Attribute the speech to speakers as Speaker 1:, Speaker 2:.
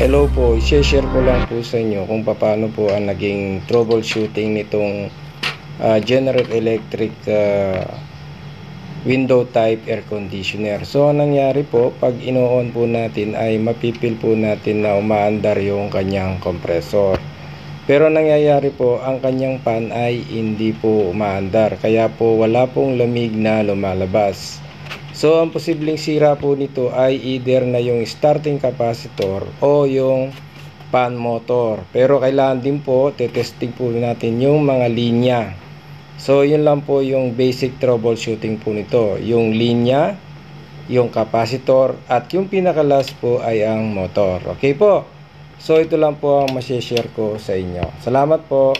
Speaker 1: Hello po, i-share ko lang po sa inyo kung paano po ang naging troubleshooting nitong General Electric window type air conditioner. So, ang nangyari po, pag ino-on po natin ay mapipil po natin na umaandar yung kanyang compressor. Pero nangyayari po, ang kanyang fan ay hindi po umaandar. Kaya po wala pong lamig na lumalabas. So, ang posibleng sira po nito ay either na yung starting capacitor o yung fan motor. Pero kailangan din po, testing po natin yung mga linya. So, yun lang po yung basic troubleshooting po nito. Yung linya, yung capacitor, at yung pinaka-last po ay ang motor. Okay po? So, ito lang po ang masishare ko sa inyo. Salamat po.